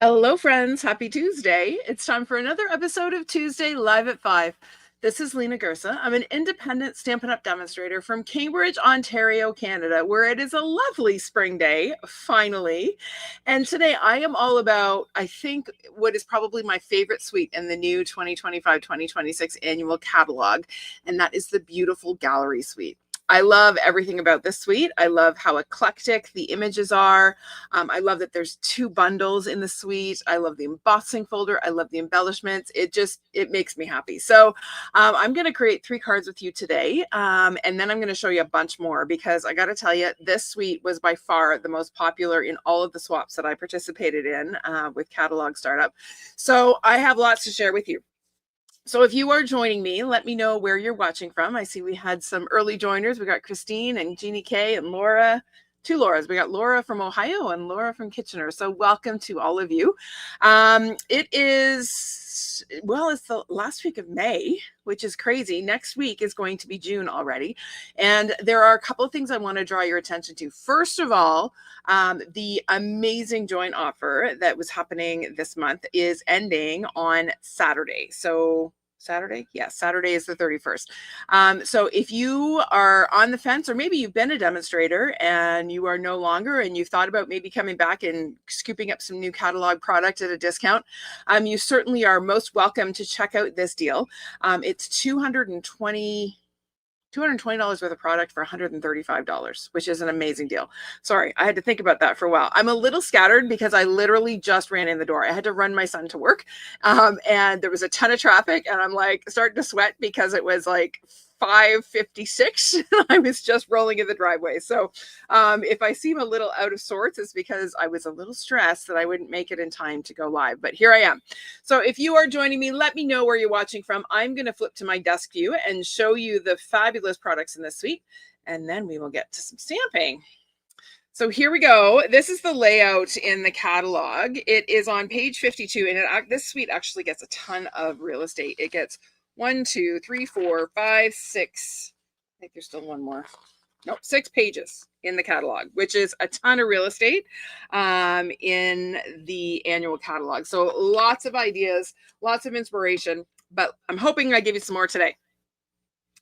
Hello, friends. Happy Tuesday. It's time for another episode of Tuesday Live at 5. This is Lena Gersa. I'm an independent Stampin' Up! Demonstrator from Cambridge, Ontario, Canada, where it is a lovely spring day, finally. And today I am all about, I think, what is probably my favorite suite in the new 2025-2026 annual catalog, and that is the beautiful gallery suite. I love everything about this suite. I love how eclectic the images are. I love that there's 2 bundles in the suite. I love the embossing folder. I love the embellishments. It makes me happy. So I'm going to create 3 cards with you today. And then I'm going to show you a bunch more because I got to tell you, this suite was by far the most popular in all of the swaps that I participated in with Catalog Startup. So I have lots to share with you. So if you are joining me, let me know where you're watching from. I see we had some early joiners. We got Christine and Jeannie K and Laura. 2 Lauras. We got Laura from Ohio and Laura from Kitchener. So welcome to all of you. It is, well, it's the last week of May, which is crazy. Next week is going to be June already. And there are a couple of things I want to draw your attention to. First of all, the amazing joint offer that was happening this month is ending on Saturday. So Saturday? Yes, Saturday is the 31st. So if you are on the fence, or maybe you've been a demonstrator and you are no longer, and you've thought about maybe coming back and scooping up some new catalog product at a discount, you certainly are most welcome to check out this deal. It's $220 worth of product for $135, which is an amazing deal. Sorry, I had to think about that for a while. I'm a little scattered because I literally just ran in the door. I had to run my son to work, and there was a ton of traffic, and I'm like starting to sweat because it was like 5:56. I was just rolling in the driveway. So if I seem a little out of sorts, it's because I was a little stressed that I wouldn't make it in time to go live, but here I am. So if you are joining me, let me know where you're watching from. I'm going to flip to my desk view and show you the fabulous products in this suite, and then we will get to some stamping. So here we go. This is the layout in the catalog. It is on page 52, and this suite actually gets a ton of real estate. It gets 1, 2, 3, 4, 5, 6. I think there's still one more. Nope, 6 pages in the catalog, which is a ton of real estate in the annual catalog. So lots of ideas, lots of inspiration, but I'm hoping I give you some more today.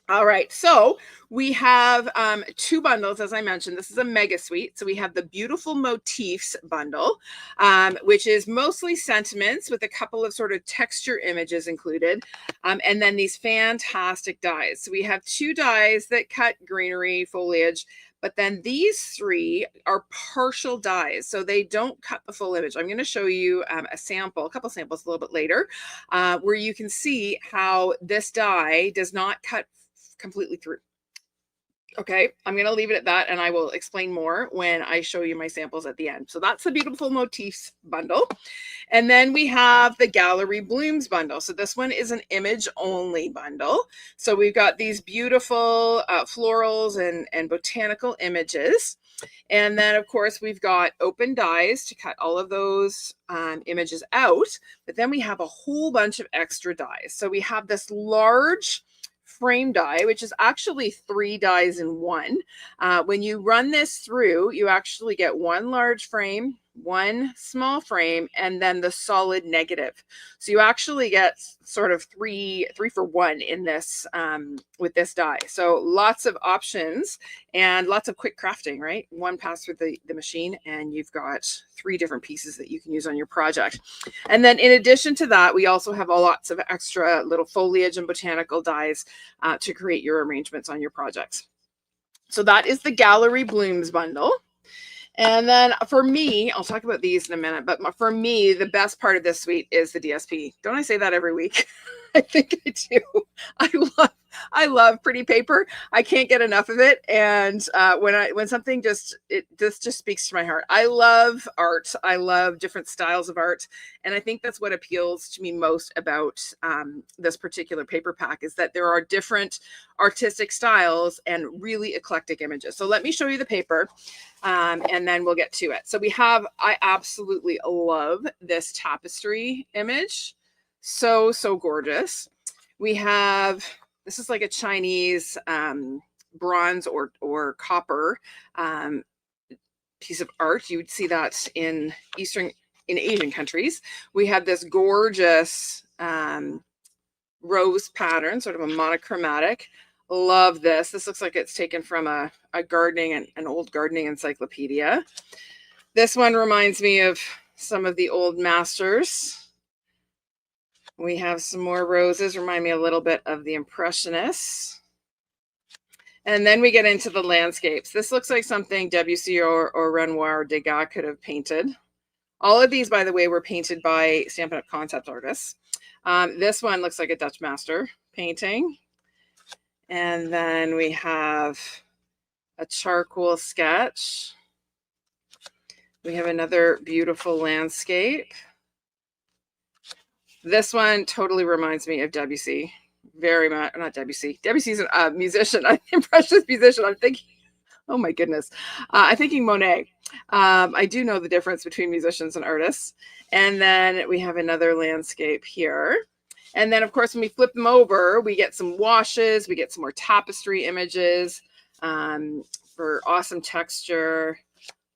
All right, so we have 2 bundles, as I mentioned. This is a mega suite. So we have the Beautiful Motifs bundle, which is mostly sentiments with a couple of sort of texture images included, and then these fantastic dies. So we have 2 dies that cut greenery, foliage, but then these 3 are partial dies, so they don't cut the full image. I'm going to show you a couple samples a little bit later, where you can see how this die does not cut completely through. Okay, I'm going to leave it at that, and I will explain more when I show you my samples at the end. So that's the Beautiful Motifs bundle. And then we have the Gallery Blooms bundle. So this one is an image only bundle. So we've got these beautiful florals and botanical images. And then, of course, we've got open dies to cut all of those images out. But then we have a whole bunch of extra dies. So we have this large frame die, which is actually 3 dies in one. When you run this through, you actually get 1 large frame, 1 small frame, and then the solid negative. So you actually get sort of three for 1 in this with this die. So lots of options and lots of quick crafting, right? 1 pass through the machine, and you've got 3 different pieces that you can use on your project. And then in addition to that, we also have lots of extra little foliage and botanical dies to create your arrangements on your projects. So that is the Gallery Blooms bundle. And then for me, I'll talk about these in a minute, but for me, the best part of this suite is the DSP. Don't I say that every week? I think I do. I love pretty paper. I can't get enough of it. And when something just speaks to my heart. I love art. I love different styles of art. And I think that's what appeals to me most about this particular paper pack, is that there are different artistic styles and really eclectic images. So let me show you the paper, and then we'll get to it. So I absolutely love this tapestry image. So gorgeous. We have, this is like a Chinese bronze or copper piece of art. You would see that in Eastern in Asian countries. We have this gorgeous rose pattern, sort of a monochromatic. Love this. This looks like it's taken from a gardening, an old gardening encyclopedia. This one reminds me of some of the old masters. We have some more roses, remind me a little bit of the Impressionists. And then we get into the landscapes. This looks like something Debussy or Renoir or Degas could have painted. All of these, by the way, were painted by Stampin' Up! Concept artists. This one looks like a Dutch master painting. And then we have a charcoal sketch. We have another beautiful landscape. This one totally reminds me of Debussy. Very much, not Debussy. Debussy's a musician, an impressionist musician. I'm thinking, oh my goodness. I'm thinking Monet. I do know the difference between musicians and artists. And then we have another landscape here. And then, of course, when we flip them over, we get some washes. We get some more tapestry images for awesome texture.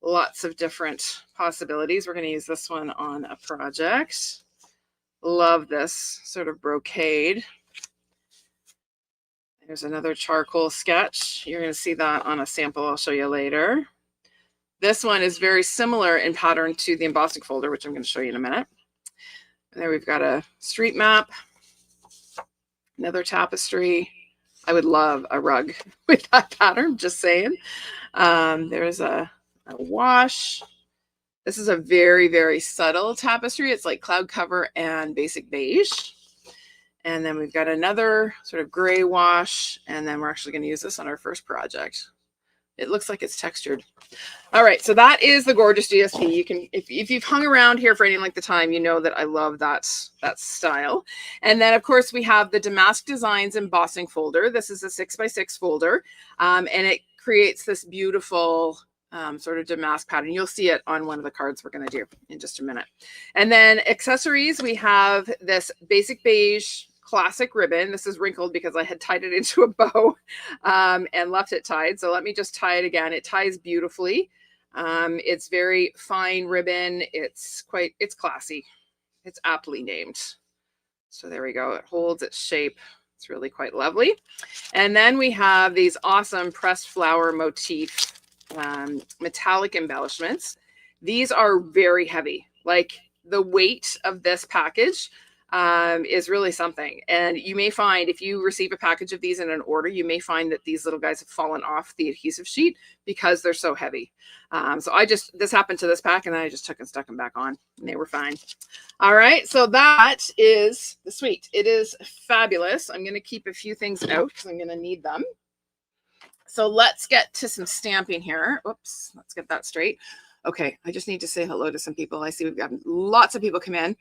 Lots of different possibilities. We're going to use this one on a project. Love this sort of brocade. There's another charcoal sketch. You're going to see that on a sample I'll show you later. This one is very similar in pattern to the embossing folder, which I'm going to show you in a minute. And there we've got a street map, another tapestry. I would love a rug with that pattern, just saying. There's a wash. This is a very, very subtle tapestry. It's like cloud cover and basic beige. And then we've got another sort of gray wash. And then we're actually going to use this on our first project. It looks like it's textured. All right, so that is the gorgeous DSP. You can, if you've hung around here for any length of time, you know that I love that style. And then, of course, we have the Damask Designs embossing folder. This is a 6x6 folder, and it creates this beautiful sort of damask pattern. You'll see it on one of the cards we're going to do in just a minute. And then accessories, we have this basic beige classic ribbon. This is wrinkled because I had tied it into a bow and left it tied. So let me just tie it again. It ties beautifully. It's very fine ribbon. It's classy. It's aptly named. So there we go. It holds its shape. It's really quite lovely. And then we have these awesome pressed flower motif metallic embellishments. These are very heavy. Like the weight of this package is really something. And you may find if you receive a package of these in an order, you may find that these little guys have fallen off the adhesive sheet because they're so heavy. So this happened to this pack and I just took and stuck them back on and they were fine. All right. So that is the suite. It is fabulous. I'm going to keep a few things out because I'm going to need them. So let's get to some stamping here. Oops, let's get that straight. Okay, I just need to say hello to some people. I see we've got lots of people come in.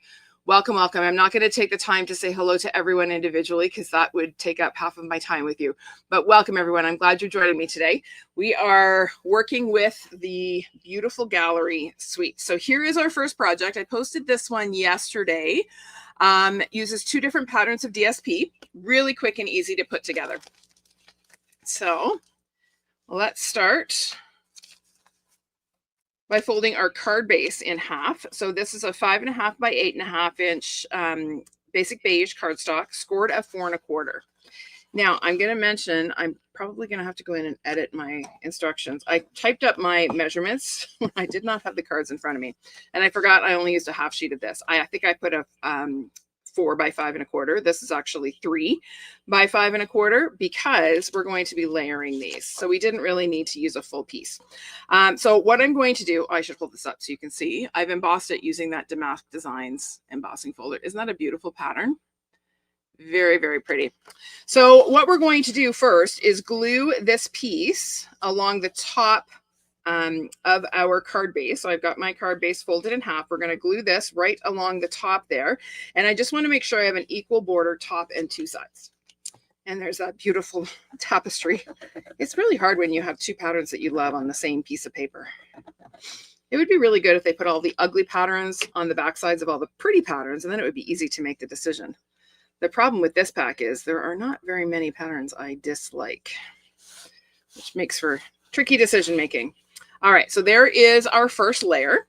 Welcome, welcome. I'm not going to take the time to say hello to everyone individually because that would take up half of my time with you. But welcome, everyone. I'm glad you're joining me today. We are working with the beautiful gallery suite. So here is our first project. I posted this one yesterday. Uses two different patterns of DSP. Really quick and easy to put together. So let's start by folding our card base in half. So this is a 5.5 by 8.5 inch basic beige cardstock, scored at 4 1/4. Now I'm going to mention, I'm probably going to have to go in and edit my instructions. I typed up my measurements when I did not have the cards in front of me. And I forgot I only used a half sheet of this. I think I put a 4 by 5 1/4. This is actually 3 by 5 1/4 because we're going to be layering these. So we didn't really need to use a full piece. So what I'm going to do, I should hold this up so you can see. I've embossed it using that Damask Designs embossing folder. Isn't that a beautiful pattern? Very, very pretty. So what we're going to do first is glue this piece along the top of our card base. So I've got my card base folded in half. We're going to glue this right along the top there. And I just want to make sure I have an equal border top and two sides. And there's that beautiful tapestry. It's really hard when you have two patterns that you love on the same piece of paper. It would be really good if they put all the ugly patterns on the back sides of all the pretty patterns, and then it would be easy to make the decision. The problem with this pack is there are not very many patterns I dislike, which makes for tricky decision making. All right, so there is our first layer.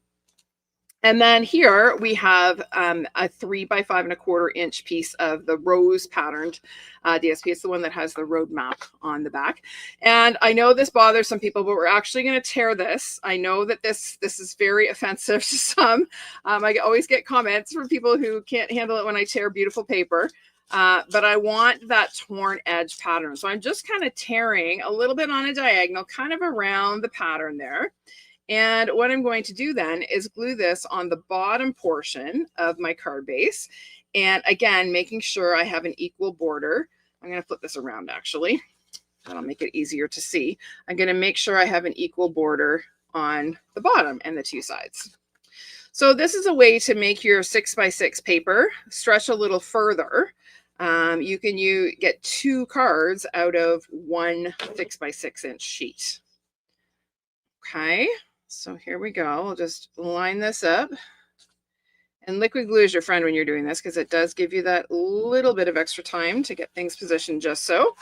And then here we have a 3 by 5¼ inch piece of the rose patterned DSP. It's the one that has the road map on the back. And I know this bothers some people, but we're actually going to tear this. I know that this is very offensive to some. I always get comments from people who can't handle it when I tear beautiful paper. But I want that torn edge pattern. So I'm just kind of tearing a little bit on a diagonal, kind of around the pattern there. And what I'm going to do then is glue this on the bottom portion of my card base. And again, making sure I have an equal border. I'm going to flip this around actually. That'll make it easier to see. I'm going to make sure I have an equal border on the bottom and the two sides. So this is a way to make your 6 by 6 paper stretch a little further. You can get 2 cards out of one 6 by 6 inch sheet. Okay. So here we go. I'll just line this up. And liquid glue is your friend when you're doing this because it does give you that little bit of extra time to get things positioned just so.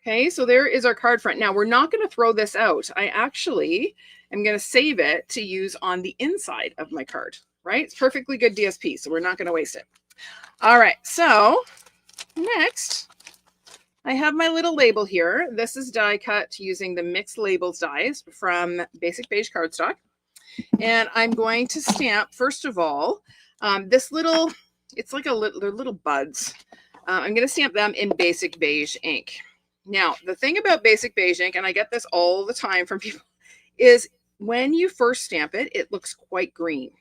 Okay, so there is our card front. Now we're not going to throw this out. I actually am going to save it to use on the inside of my card, right? It's perfectly good DSP, so we're not going to waste it. All right, so next, I have my little label here. This is die cut using the mixed labels dies from Basic Beige cardstock. And I'm going to stamp, first of all, this little, it's like they're little buds. I'm going to stamp them in Basic Beige ink. Now, the thing about Basic Beige ink, and I get this all the time from people, is when you first stamp it, it looks quite green.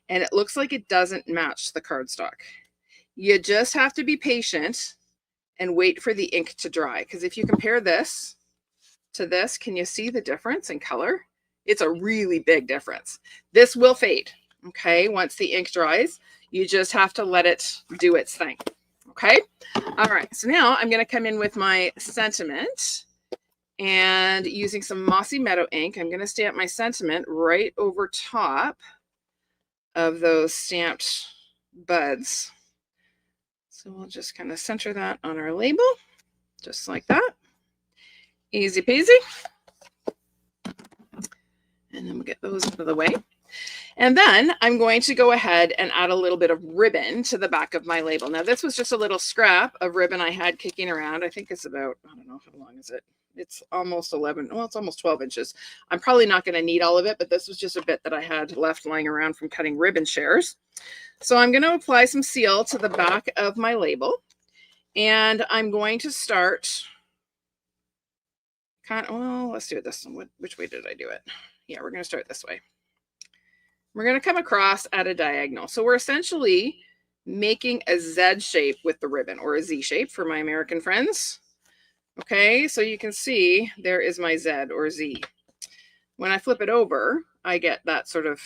And it looks like it doesn't match the cardstock. You just have to be patient and wait for the ink to dry. Because if you compare this to this, can you see the difference in color? It's a really big difference. This will fade, okay? Once the ink dries, you just have to let it do its thing, okay? All right, so now I'm gonna come in with my sentiment and using some Mossy Meadow ink, I'm gonna stamp my sentiment right over top of those stamped buds. So we'll just kind of center that on our label, just like that. Easy peasy. And then we'll get those out of the way. And then I'm going to go ahead and add a little bit of ribbon to the back of my label. Now, this was just a little scrap of ribbon I had kicking around. I think it's about, I don't know, how long is it? It's almost 11, well, it's almost 12 inches. I'm probably not going to need all of it, but this was just a bit that I had left lying around from cutting ribbon shares. So I'm going to apply some seal to the back of my label. And I'm going to start well, let's do it this one. Which way did I do it? Yeah, we're going to start this way. We're going to come across at a diagonal. So we're essentially making a Z shape with the ribbon, or a Z shape for my American friends. Okay, so you can see there is my Z or Z. When I flip it over, I get that sort of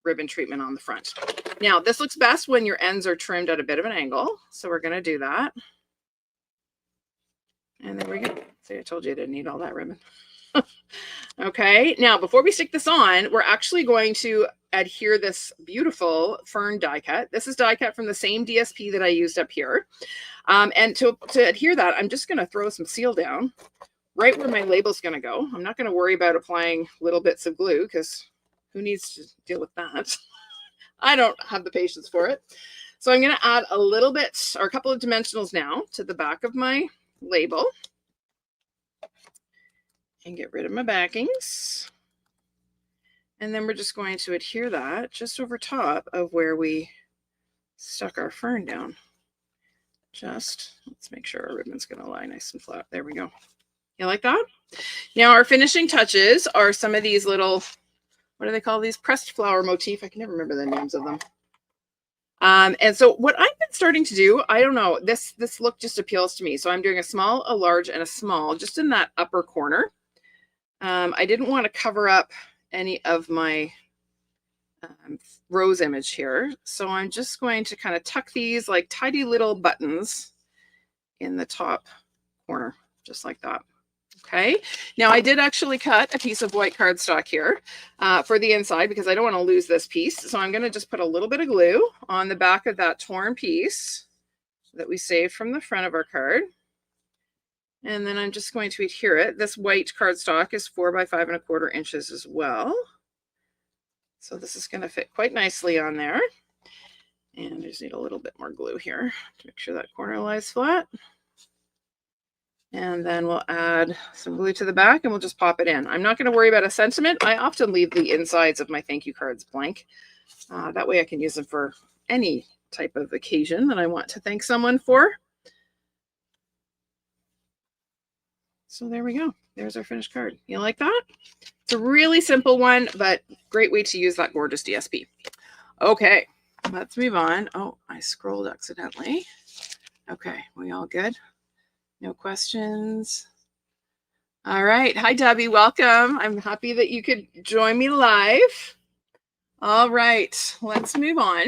ribbon treatment on the front. Now, this looks best when your ends are trimmed at a bit of an angle. So we're going to do that. And there we go. See, I told you I didn't need all that ribbon. Okay, now before we stick this on, we're actually going to adhere this beautiful fern die cut. This is die cut from the same DSP that I used up here. And to adhere that, I'm just going to throw some seal down right where my label's going to go. I'm not going to worry about applying little bits of glue because who needs to deal with that? I don't have the patience for it. So I'm going to add a little bit, or a couple of dimensionals now, to the back of my label. And get rid of my backings. And then we're just going to adhere that just over top of where we stuck our fern down. Let's make sure our ribbon's going to lie nice and flat. There we go. You like that? Now our finishing touches are some of these little, what do they call these? Pressed flower motif. I can never remember the names of them. And so what I've been starting to do, I don't know, this look just appeals to me. So I'm doing a small, a large, and a small just in that upper corner. I didn't want to cover up any of my rose image here. So I'm just going to kind of tuck these like tidy little buttons in the top corner, just like that. Okay. Now I did actually cut a piece of white cardstock here for the inside because I don't want to lose this piece. So I'm going to just put a little bit of glue on the back of that torn piece that we saved from the front of our card. And then I'm just going to adhere it. This white cardstock is 4 by 5¼ inches as well. So this is going to fit quite nicely on there. And I just need a little bit more glue here to make sure that corner lies flat. And then we'll add some glue to the back and we'll just pop it in. I'm not going to worry about a sentiment. I often leave the insides of my thank you cards blank. That way I can use them for any type of occasion that I want to thank someone for. So there we go. There's our finished card. You like that? It's a really simple one, but great way to use that gorgeous DSP. Okay, let's move on. Oh, I scrolled accidentally. Okay, we all good? No questions? All right. Hi, Debbie. Welcome. I'm happy that you could join me live. All right, let's move on.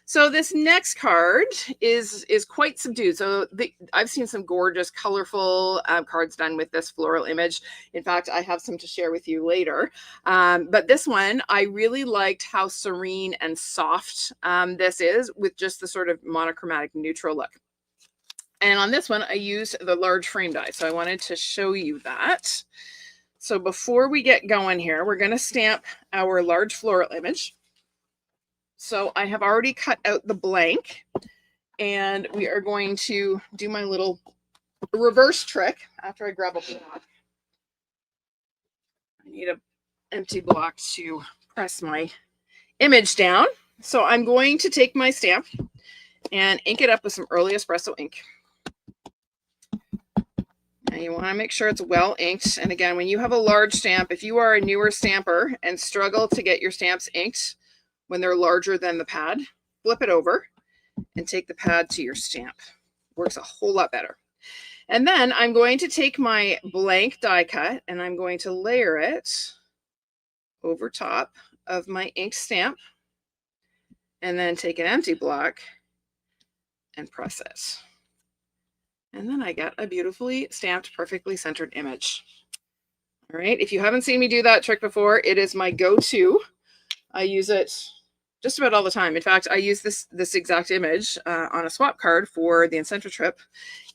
So this next card is quite subdued. So I've seen some gorgeous, colorful cards done with this floral image. In fact, I have some to share with you later. But this one, I really liked how serene and soft this is with just the sort of monochromatic neutral look. And on this one, I used the large frame die. So I wanted to show you that. So before we get going here, we're going to stamp our large floral image. So I have already cut out the blank and we are going to do my little reverse trick after I grab a block. I need an empty block to press my image down. So I'm going to take my stamp and ink it up with some early espresso ink. Now you want to make sure it's well inked. And again, when you have a large stamp, if you are a newer stamper and struggle to get your stamps inked when they're larger than the pad, flip it over and take the pad to your stamp. Works a whole lot better. And then I'm going to take my blank die cut and I'm going to layer it over top of my inked stamp and then take an empty block and press it. And then I get a beautifully stamped, perfectly centered image. All right, if you haven't seen me do that trick before, it is my go-to. I use it just about all the time. In fact, I use this exact image on a swap card for the Incentra trip,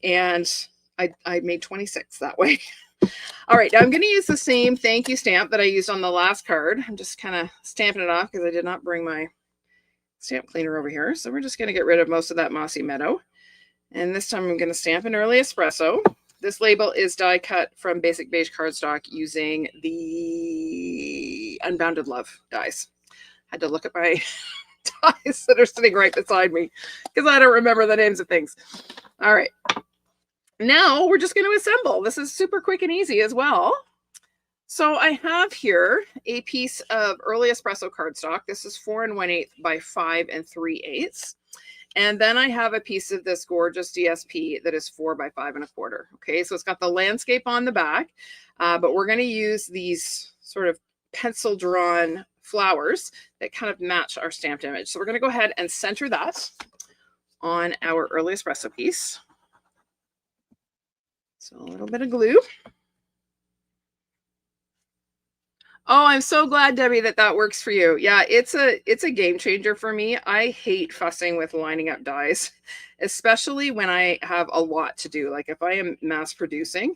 and I made 26 that way. All right, now I'm going to use the same thank you stamp that I used on the last card. I'm just kind of stamping it off because I did not bring my stamp cleaner over here. So we're just going to get rid of most of that mossy meadow. And this time I'm going to stamp an early espresso. This label is die cut from Basic Beige cardstock using the Unbounded Love dies. Had to look at my dies that are sitting right beside me because I don't remember the names of things. All right. Now we're just going to assemble. This is super quick and easy as well. So I have here a piece of early espresso cardstock. This is 4 1/8 by 5 3/8. And then I have a piece of this gorgeous DSP that is 4 by 5 1/4. Okay, so it's got the landscape on the back, but we're going to use these sort of pencil drawn flowers that kind of match our stamped image. So we're going to go ahead and center that on our early espresso piece. So a little bit of glue. Oh, I'm so glad, Debbie, that works for you. Yeah, it's a game changer for me. I hate fussing with lining up dies, especially when I have a lot to do. Like if I am mass producing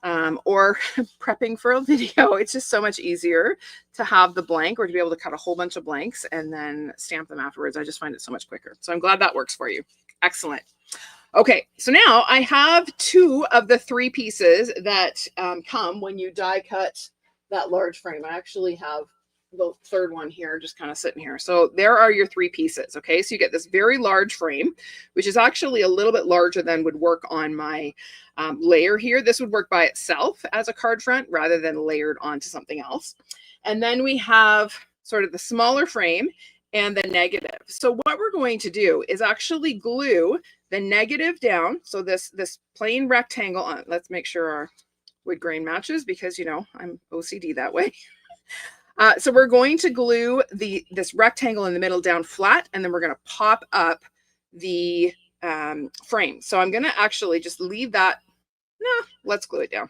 or prepping for a video, it's just so much easier to have the blank or to be able to cut a whole bunch of blanks and then stamp them afterwards. I just find it so much quicker. So I'm glad that works for you. Excellent. Okay, so now I have 2 of the 3 pieces that come when you die cut that large frame. I actually have the third one here just kind of sitting here. So there are your 3 pieces. Okay, so you get this very large frame, which is actually a little bit larger than would work on my layer here. This would work by itself as a card front rather than layered onto something else. And then we have sort of the smaller frame and the negative. So what we're going to do is actually glue the negative down. So this plain rectangle on, let's make sure our wood grain matches because, you know, I'm OCD that way. So we're going to glue this rectangle in the middle down flat, and then we're going to pop up the frame. So I'm going to actually just leave that. No, let's glue it down.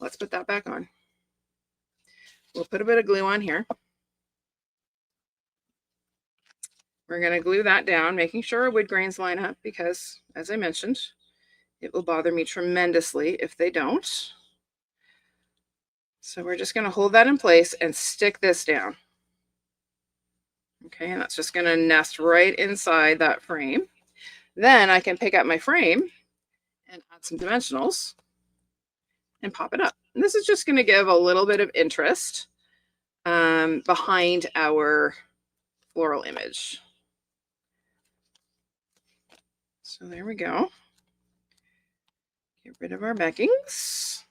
Let's put that back on. We'll put a bit of glue on here. We're going to glue that down, making sure our wood grains line up because, as I mentioned, it will bother me tremendously if they don't. So we're just going to hold that in place and stick this down. Okay, and that's just going to nest right inside that frame. Then I can pick up my frame and add some dimensionals and pop it up. And this is just going to give a little bit of interest behind our floral image. So there we go. Get rid of our backings.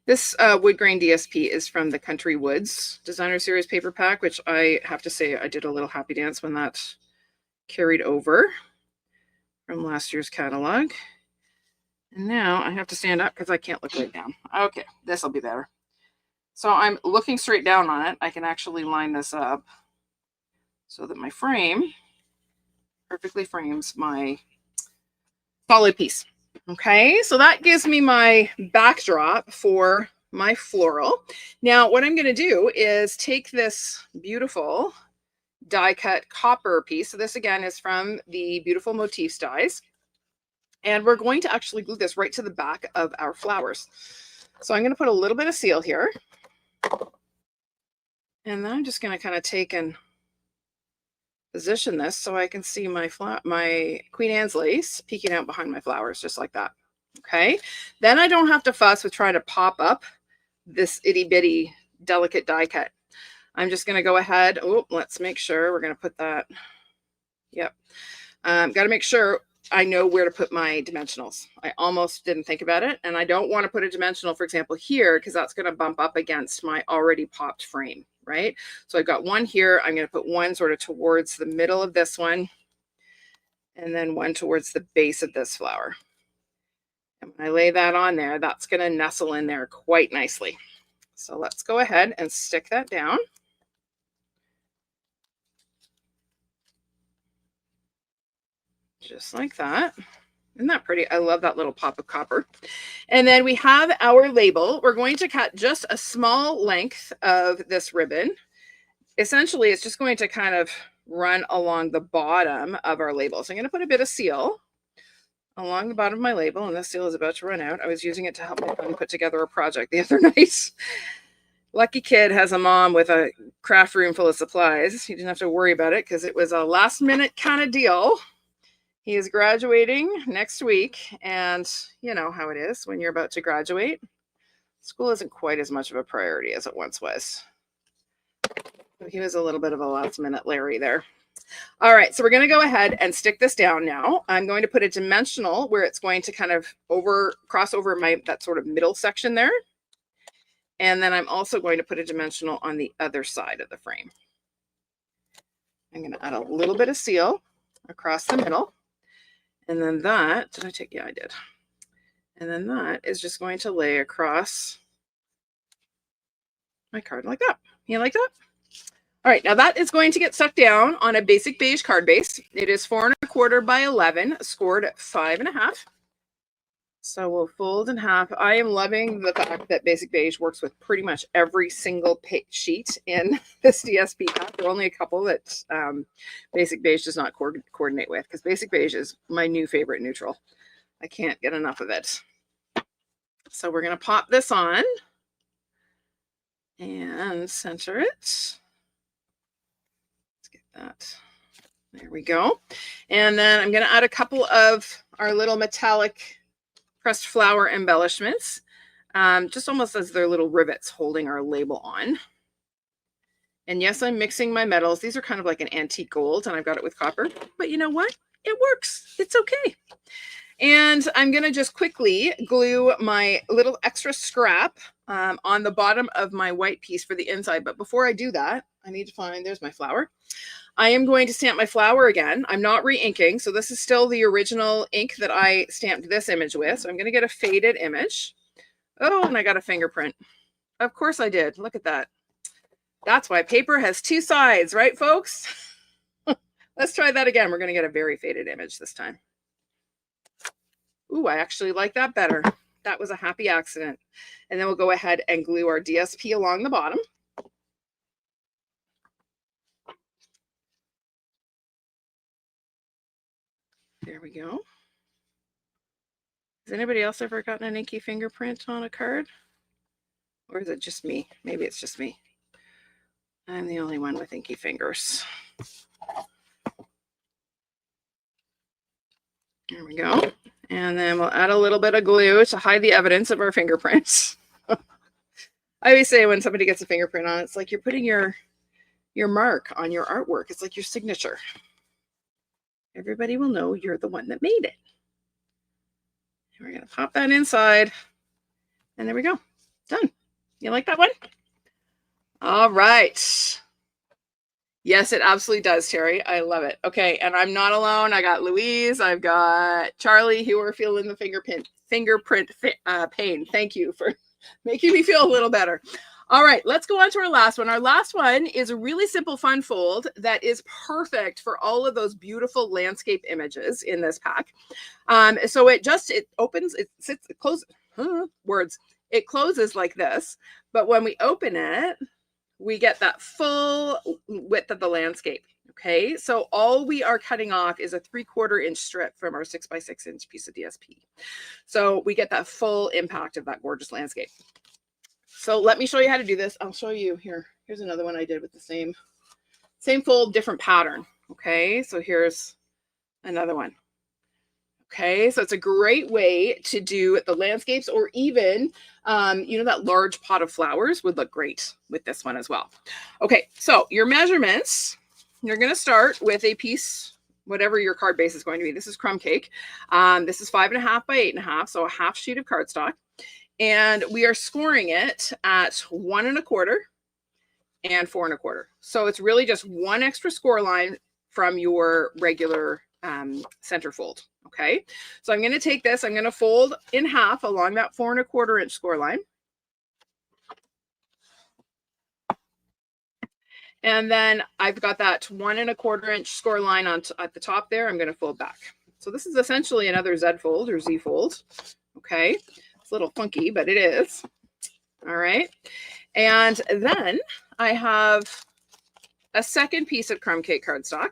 This woodgrain DSP is from the Country Woods Designer Series paper pack, which I have to say I did a little happy dance when that carried over from last year's catalog. And now I have to stand up because I can't look right down. Okay, this will be better. So I'm looking straight down on it. I can actually line this up so that my frame perfectly frames my solid piece. Okay, so that gives me my backdrop for my floral. Now what I'm going to do is take this beautiful die cut copper piece. So this again is from the Beautiful Motifs dies. And we're going to actually glue this right to the back of our flowers. So I'm going to put a little bit of seal here. And then I'm just going to kind of take and position this so I can see my Queen Anne's lace peeking out behind my flowers, just like that. Okay. Then I don't have to fuss with trying to pop up this itty bitty delicate die cut. I'm just going to go ahead. Oh, let's make sure we're going to put that. Yep. Got to make sure I know where to put my dimensionals. I almost didn't think about it. And I don't want to put a dimensional, for example, here, because that's going to bump up against my already popped frame, right? So I've got one here. I'm going to put one sort of towards the middle of this one, and then one towards the base of this flower. And when I lay that on there, that's going to nestle in there quite nicely. So let's go ahead and stick that down. Just like that. Isn't that pretty? I love that little pop of copper. And then we have our label. We're going to cut just a small length of this ribbon. Essentially, it's just going to kind of run along the bottom of our label. So I'm going to put a bit of seal along the bottom of my label, and this seal is about to run out. I was using it to help my son put together a project the other night. Lucky kid has a mom with a craft room full of supplies. He didn't have to worry about it because it was a last minute kind of deal. He is graduating next week, and you know how it is when you're about to graduate. School isn't quite as much of a priority as it once was. So he was a little bit of a last minute Larry there. All right, so we're going to go ahead and stick this down now. I'm going to put a dimensional where it's going to kind of cross over that sort of middle section there. And then I'm also going to put a dimensional on the other side of the frame. I'm going to add a little bit of seal across the middle. And then that, did I take? Yeah, I did. And then that is just going to lay across my card like that. You like that? All right, now that is going to get stuck down on a Basic Beige card base. It is 4 1/4 by 11, scored at 5 1/2. So we'll fold in half. I am loving the fact that Basic Beige works with pretty much every single sheet in this DSP pack. There are only a couple that Basic Beige does not coordinate with, because Basic Beige is my new favorite neutral. I can't get enough of it. So we're going to pop this on and center it. Let's get that. There we go. And then I'm going to add a couple of our little metallic pressed flower embellishments, just almost as their little rivets holding our label on. And yes, I'm mixing my metals. These are kind of like an antique gold, and I've got it with copper, but you know what? It works. It's okay. And I'm going to just quickly glue my little extra scrap on the bottom of my white piece for the inside. But before I do that, I need to find, there's my flower. I am going to stamp my flower again. I'm not re-inking, so this is still the original ink that I stamped this image with. So I'm going to get a faded image. Oh, and I got a fingerprint. Of course I did. Look at that. That's why paper has two sides, right, folks? Let's try that again. We're going to get a very faded image this time. Ooh, I actually like that better. That was a happy accident. And then we'll go ahead and glue our DSP along the bottom. There we go. Has anybody else ever gotten an inky fingerprint on a card? Or is it just me? Maybe it's just me. I'm the only one with inky fingers. There we go. And then we'll add a little bit of glue to hide the evidence of our fingerprints. I always say when somebody gets a fingerprint on, it's like you're putting your mark on your artwork. It's like your signature. Everybody will know you're the one that made it. And we're going to pop that inside. And there we go. Done. You like that one? All right. Yes, it absolutely does, Terry. I love it. Okay, and I'm not alone. I got Louise. I've got Charlie, who are feeling the fingerprint pain. Thank you for making me feel a little better. All right, let's go on to our last one. Our last one is a really simple fun fold that is perfect for all of those beautiful landscape images in this pack. So it opens, it sits, it closes, words. It closes like this, but when we open it, we get that full width of the landscape. Okay, so all we are cutting off is a 3/4 inch strip from our 6 by 6 inch piece of DSP. So we get that full impact of that gorgeous landscape. So let me show you how to do this. I'll show you here. Here's another one I did with the same fold, different pattern. Okay, so here's another one. Okay, so it's a great way to do the landscapes, or even, that large pot of flowers would look great with this one as well. Okay, so your measurements, you're going to start with a piece, whatever your card base is going to be. This is crumb cake. This is 5.5 by 8.5, so a half sheet of cardstock. And we are scoring it at 1 1/4 and 4 1/4. So it's really just one extra score line from your regular center fold. Okay, so I'm going to take this, I'm going to fold in half along that 4 1/4 inch score line. And then I've got that 1 1/4 inch score line at the top there. I'm going to fold back. So this is essentially another Z fold or Z fold. Okay, it's a little funky, but it is. All right. And then I have a second piece of crumb cake cardstock.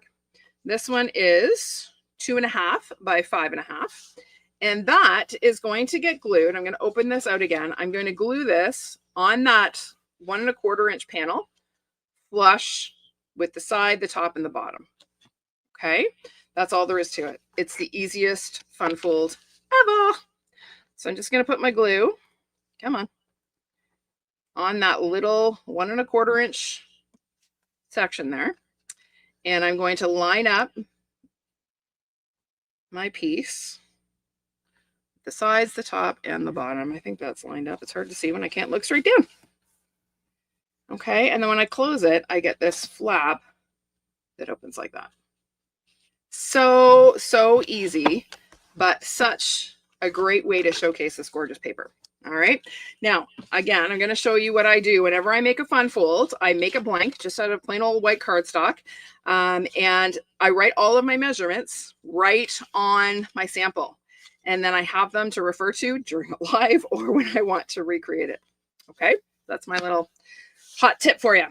This one is 2.5 by 5.5. And that is going to get glued. I'm going to open this out again. I'm going to glue this on that 1 1/4 inch panel, flush with the side, the top, and the bottom. Okay, that's all there is to it. It's the easiest fun fold ever. So I'm just going to put my glue, come on that little 1 1/4 inch section there. And I'm going to line up my piece, the sides, the top, and the bottom. I think that's lined up. It's hard to see when I can't look straight down. Okay, and then when I close it, I get this flap that opens like that. So easy, but such a great way to showcase this gorgeous paper. All right, now again, I'm going to show you what I do whenever I make a fun fold. I make a blank just out of plain old white cardstock, and I write all of my measurements right on my sample, and then I have them to refer to during a live or when I want to recreate it. Okay, that's my little hot tip for you.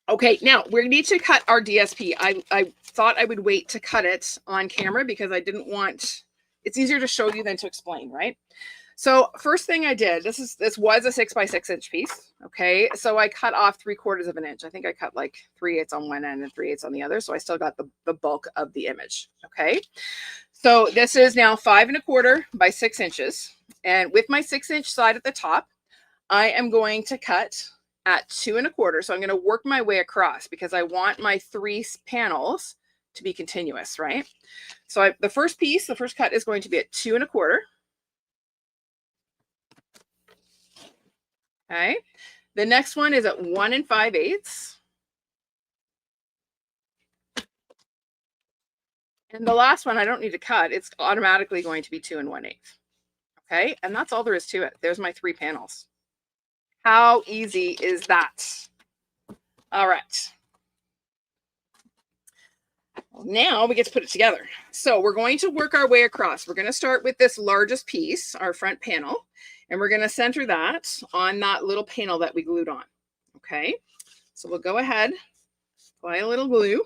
Okay, now we need to cut our DSP. I thought I would wait to cut it on camera because I didn't want, it's easier to show you than to explain, right? So first thing I did, this was a 6 by 6 inch piece. Okay, so I cut off 3/4 of an inch. I think I cut like 3/8 on one end and 3/8 on the other. So I still got the bulk of the image. Okay, so this is now 5 1/4 by 6 inches. And with my 6 inch side at the top, I am going to cut at 2 1/4. So I'm going to work my way across because I want my 3 panels to be continuous, right? So the first cut is going to be at 2 1/4. Okay, the next one is at 1 5/8. And the last one I don't need to cut. It's automatically going to be 2 1/8. Okay, and that's all there is to it. There's my 3 panels. How easy is that? All right. Now we get to put it together. So we're going to work our way across. We're going to start with this largest piece, our front panel, and we're going to center that on that little panel that we glued on. Okay, so we'll go ahead, apply a little glue.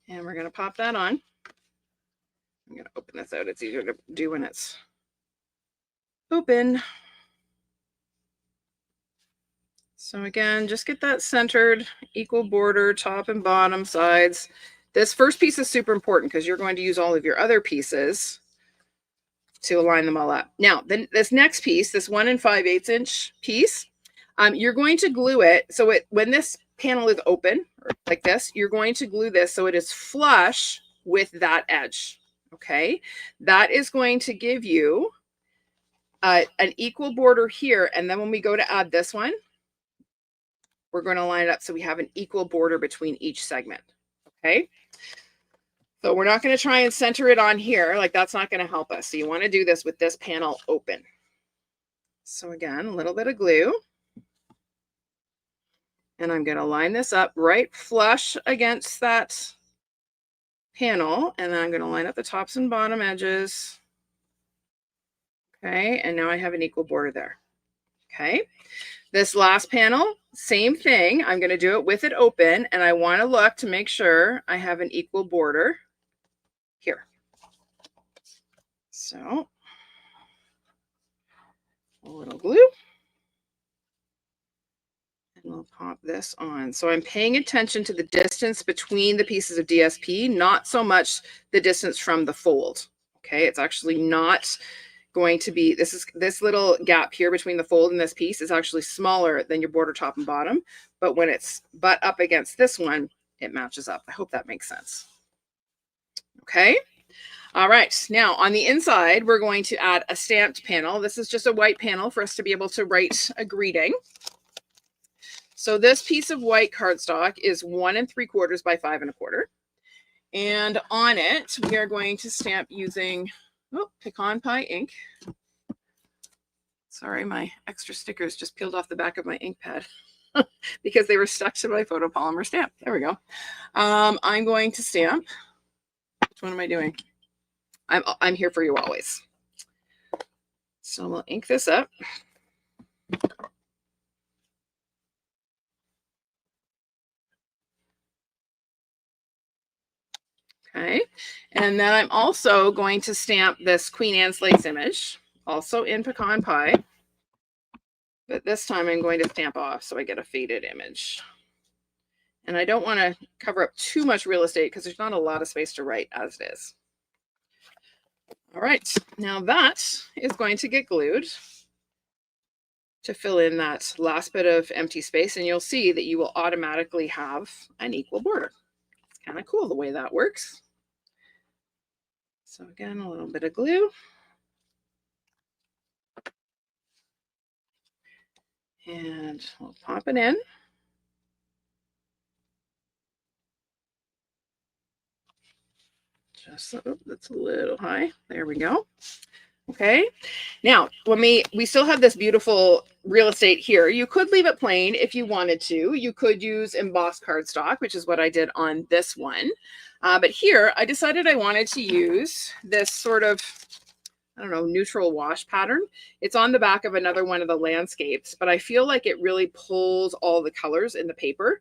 And we're going to pop that on. I'm going to open this out. It's easier to do when it's open. So again, just get that centered, equal border, top and bottom sides. This first piece is super important because you're going to use all of your other pieces to align them all up. Now, then this next piece, this 1 5/8 inch piece, you're going to glue it. So when this panel is open like this, you're going to glue this so it is flush with that edge. Okay, that is going to give you an equal border here. And then when we go to add this one, we're going to line it up so we have an equal border between each segment. Okay. So we're not going to try and center it on here. Like that's not going to help us. So you want to do this with this panel open. So again, a little bit of glue. And I'm going to line this up right flush against that panel. And then I'm going to line up the tops and bottom edges. Okay. And now I have an equal border there. Okay. This last panel, same thing. I'm going to do it with it open. And I want to look to make sure I have an equal border here. So a little glue. And we'll pop this on. So I'm paying attention to the distance between the pieces of DSP, not so much the distance from the fold. Okay, it's actually not going to be, this little gap here between the fold and this piece is actually smaller than your border top and bottom. But when it's butt up against this one, it matches up. I hope that makes sense. Okay. All right, now on the inside, we're going to add a stamped panel. This is just a white panel for us to be able to write a greeting. So this piece of white cardstock is 1 3/4 by 5 1/4. And on it, we are going to stamp using pecan pie ink. Sorry, my extra stickers just peeled off the back of my ink pad because they were stuck to my photopolymer stamp. There we go. I'm going to stamp. Which one am I doing? I'm here for you always. So we'll ink this up. Okay, and then I'm also going to stamp this Queen Anne's lace image, also in pecan pie. But this time I'm going to stamp off so I get a faded image. And I don't want to cover up too much real estate because there's not a lot of space to write as it is. All right, now that is going to get glued to fill in that last bit of empty space, and you'll see that you will automatically have an equal border. It's kind of cool the way that works. So again, a little bit of glue. And we'll pop it in. Just, oh, that's a little high. There we go. Okay. Now, when we still have this beautiful real estate here, you could leave it plain if you wanted to. You could use embossed cardstock, which is what I did on this one. But here, I decided I wanted to use this sort of, I don't know, neutral wash pattern. It's on the back of another one of the landscapes, but I feel like it really pulls all the colors in the paper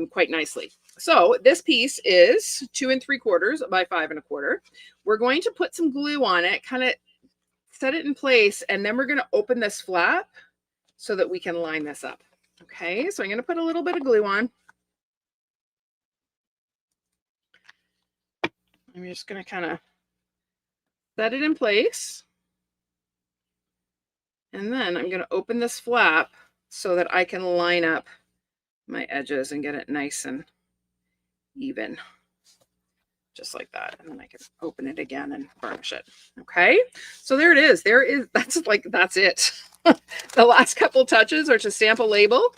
quite nicely. So this piece is 2 3/4 by 5 1/4. We're going to put some glue on it, kind of set it in place, and then we're going to open this flap so that we can line this up. Okay, so I'm going to put a little bit of glue on. I'm just going to kind of set it in place. And then I'm going to open this flap so that I can line up my edges and get it nice and even, just like that. And then I can open it again and varnish it. Okay, so there it is. That's it. The last couple touches are to stamp a label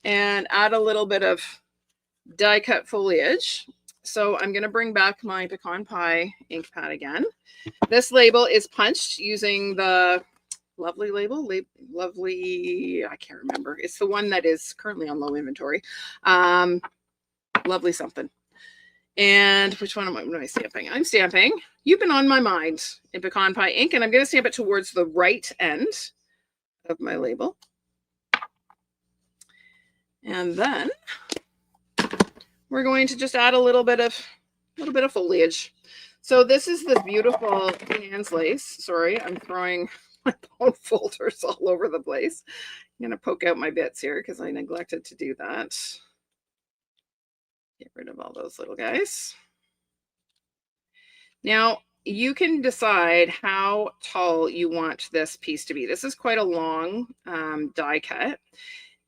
and add a little bit of die cut foliage. So I'm going to bring back my pecan pie ink pad again. This label is punched using the lovely label, I can't remember. It's the one that is currently on low inventory. Lovely something. And which one am I stamping? I'm stamping You've Been on My Mind in pecan pie ink, and I'm going to stamp it towards the right end of my label. And then we're going to just add a little bit of foliage. So this is this beautiful Queen Anne's lace. Sorry, I'm throwing my bone folders all over the place. I'm going to poke out my bits here because I neglected to do that. Get rid of all those little guys. Now, you can decide how tall you want this piece to be. This is quite a long die cut,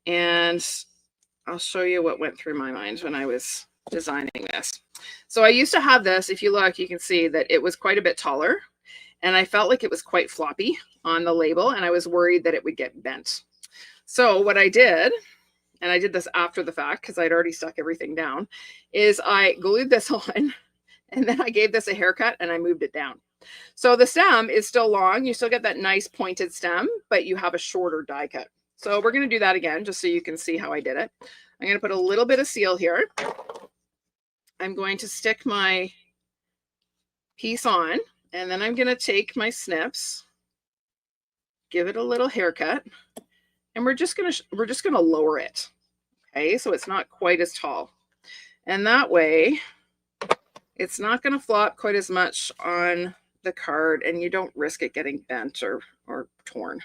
and I'll show you what went through my mind when I was designing this. So I used to have this, if you look, you can see that it was quite a bit taller, and I felt like it was quite floppy on the label, and I was worried that it would get bent. So what I did, and I did this after the fact because I'd already stuck everything down, is I glued this on, and then I gave this a haircut and I moved it down. So the stem is still long. You still get that nice pointed stem, but you have a shorter die cut. So we're going to do that again, just so you can see how I did it. I'm going to put a little bit of seal here. I'm going to stick my piece on, and then I'm going to take my snips, give it a little haircut, and we're just going to lower it. Okay, so it's not quite as tall. And that way, it's not going to flop quite as much on the card, and you don't risk it getting bent or torn.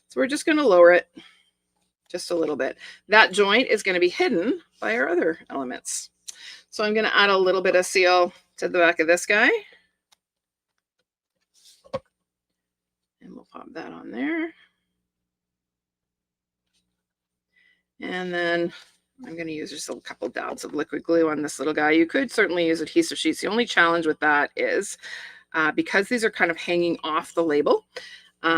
So we're just going to lower it just a little bit. That joint is going to be hidden by our other elements. So I'm going to add a little bit of seal to the back of this guy. And we'll pop that on there. And then I'm going to use just a couple dabs of liquid glue on this little guy. You could certainly use adhesive sheets. The only challenge with that is because these are kind of hanging off the label,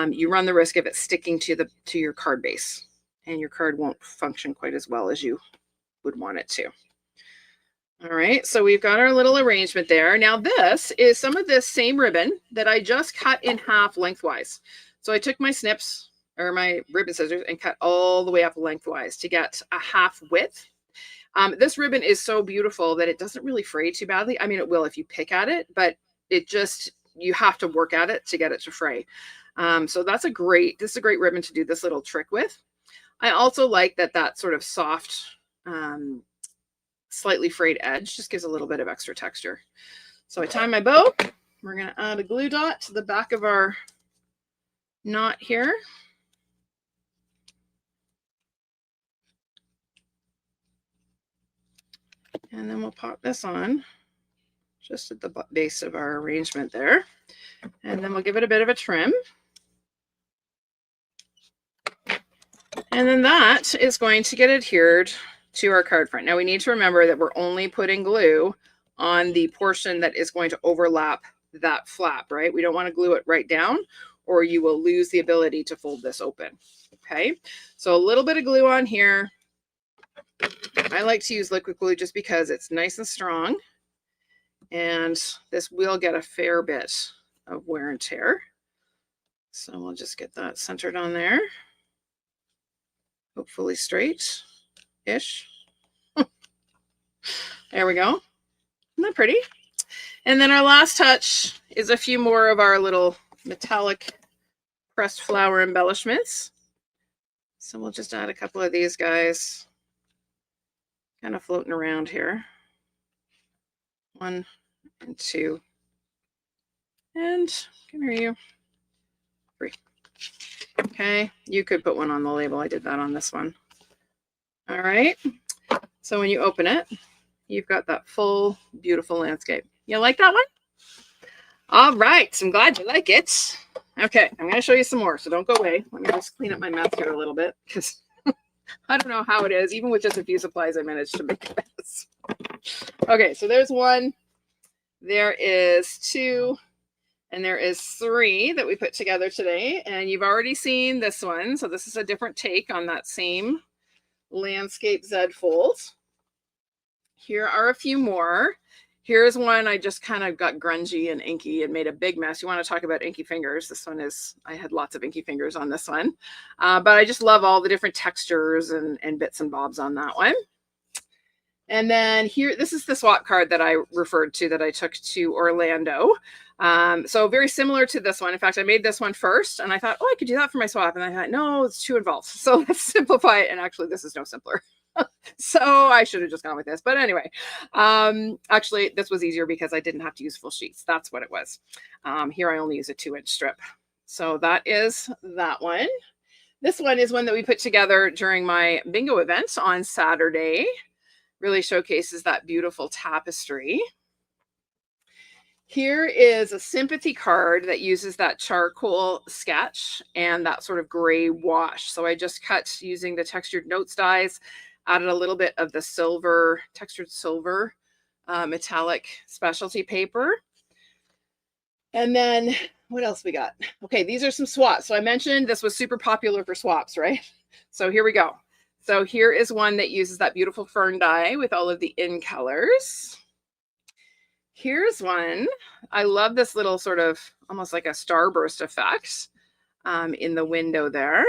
you run the risk of it sticking to your card base, and your card won't function quite as well as you would want it to. All right, so we've got our little arrangement there. Now this is some of this same ribbon that I just cut in half lengthwise. So I took my snips, or my ribbon scissors, and cut all the way up lengthwise to get a half width. This ribbon is so beautiful that it doesn't really fray too badly. I mean, it will if you pick at it, but you have to work at it to get it to fray. So this is a great ribbon to do this little trick with. I also like that sort of soft, slightly frayed edge just gives a little bit of extra texture. So I tie my bow. We're going to add a glue dot to the back of our knot here. And then we'll pop this on just at the base of our arrangement there. And then we'll give it a bit of a trim. And then that is going to get adhered to our card front. Now we need to remember that we're only putting glue on the portion that is going to overlap that flap, right? We don't want to glue it right down, or you will lose the ability to fold this open. Okay, so a little bit of glue on here. I like to use liquid glue just because it's nice and strong, and this will get a fair bit of wear and tear. So we'll just get that centered on there. Hopefully straight-ish. There we go. Isn't that pretty? And then our last touch is a few more of our little metallic pressed flower embellishments. So we'll just add a couple of these guys kind of floating around here. 1 and 2. And come here, you. 3. Okay, you could put one on the label. I did that on this one. All right. So when you open it, you've got that full, beautiful landscape. You like that one? All right. I'm glad you like it. Okay, I'm going to show you some more, so don't go away. Let me just clean up my mess here a little bit, because I don't know how it is. Even with just a few supplies, I managed to make a mess. Okay, so there's 1. There is 2. And there is 3 that we put together today. And you've already seen this one. So this is a different take on that same landscape Z fold. Here are a few more. Here's one I just kind of got grungy and inky and made a big mess. You want to talk about inky fingers. This one is, I had lots of inky fingers on this one. But I just love all the different textures and bits and bobs on that one. And then here, this is the swap card that I referred to that I took to Orlando. So very similar to this one. In fact, I made this one first and I thought, oh, I could do that for my swap. And I thought, no, it's too involved. So let's simplify it. And actually, this is no simpler. So I should have just gone with this. But anyway, actually, this was easier because I didn't have to use full sheets. That's what it was. Here, I only use a 2-inch strip. So that is that one. This one is one that we put together during my bingo event on Saturday. Really showcases that beautiful tapestry. Here is a sympathy card that uses that charcoal sketch and that sort of gray wash. So I just cut using the textured notes dies, added a little bit of the silver, textured silver metallic specialty paper. And then what else we got? Okay, these are some swaps. So I mentioned this was super popular for swaps, right? So here we go. So here is one that uses that beautiful fern dye with all of the in colors. Here's one. I love this little sort of almost like a starburst effect in the window there.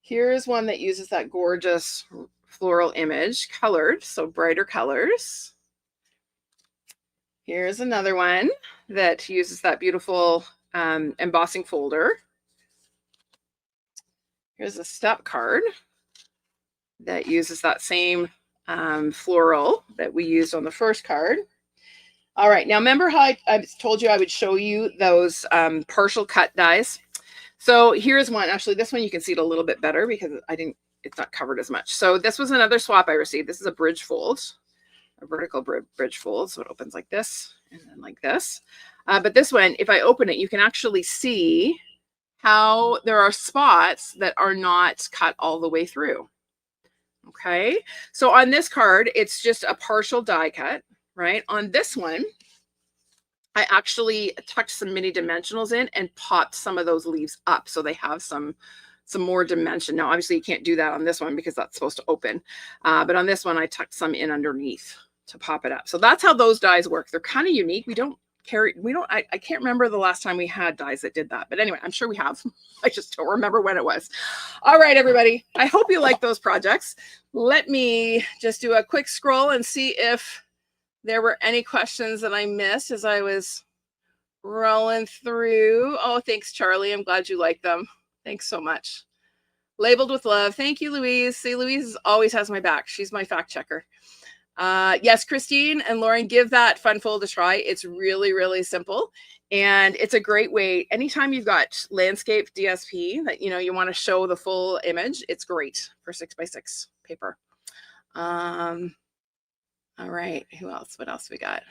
Here's one that uses that gorgeous floral image colored, so brighter colors. Here's another one that uses that beautiful embossing folder. Here's a step card that uses that same floral that we used on the first card. All right, now remember how I told you I would show you those partial cut dies? So here's one. Actually, this one you can see it a little bit better because it's not covered as much. So this was another swap I received. This is a bridge fold, a vertical bridge fold. So it opens like this and then like this. But this one, if I open it, you can actually see how there are spots that are not cut all the way through. Okay, so on this card, it's just a partial die cut. Right on this one, I actually tucked some mini dimensionals in and popped some of those leaves up so they have some more dimension. Now, obviously, you can't do that on this one because that's supposed to open, but on this one, I tucked some in underneath to pop it up. So that's how those dies work. They're kind of unique. I can't remember the last time we had dies that did that, but anyway, I'm sure we have. I just don't remember when it was. All right, everybody. I hope you like those projects. Let me just do a quick scroll and see if there were any questions that I missed as I was rolling through. Oh, thanks, Charlie. I'm glad you like them. Thanks so much. Labeled with love. Thank you, Louise. See, Louise always has my back. She's my fact checker. Yes, Christine and Lauren, give that fun fold a try. It's really, really simple. And it's a great way. Anytime you've got landscape DSP that, you want to show the full image, it's great for 6x6 paper. All right, who else? What else we got?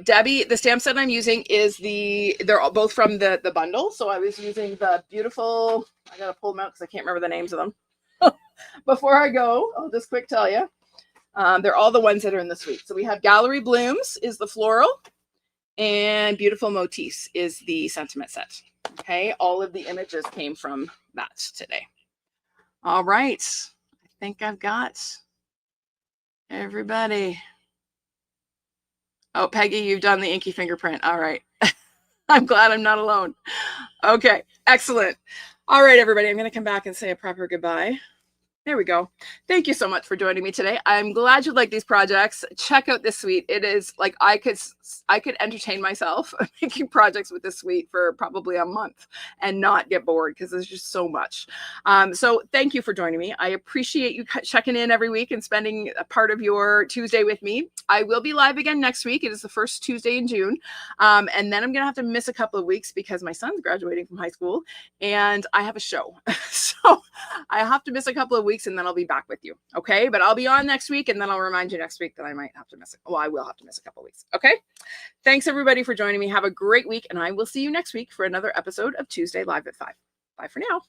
Debbie, the stamp set I'm using is they're all both from the bundle. So I was using the beautiful, I gotta pull them out because I can't remember the names of them. Before I go, I'll just quick tell you. They're all the ones that are in the suite. So we have Gallery Blooms is the floral, and Beautiful Motifs is the sentiment set. Okay, all of the images came from that today. All right, I think I've got everybody. Oh, Peggy, you've done the inky fingerprint. All right. I'm glad I'm not alone. Okay, excellent. All right, everybody, I'm going to come back and say a proper goodbye. There we go. Thank you so much for joining me today. I'm glad you like these projects. Check out this suite. It is like I could entertain myself making projects with this suite for probably a month and not get bored because there's just so much. So thank you for joining me. I appreciate you checking in every week and spending a part of your Tuesday with me. I will be live again next week. It is the first Tuesday in June. And then I'm going to have to miss a couple of weeks because my son's graduating from high school and I have a show. So I have to miss a couple of weeks and then I'll be back with you. Okay. But I'll be on next week and then I'll remind you next week that I might have to miss it. Well, I will have to miss a couple of weeks. Okay. Thanks everybody for joining me. Have a great week and I will see you next week for another episode of Tuesday Live at 5. Bye for now.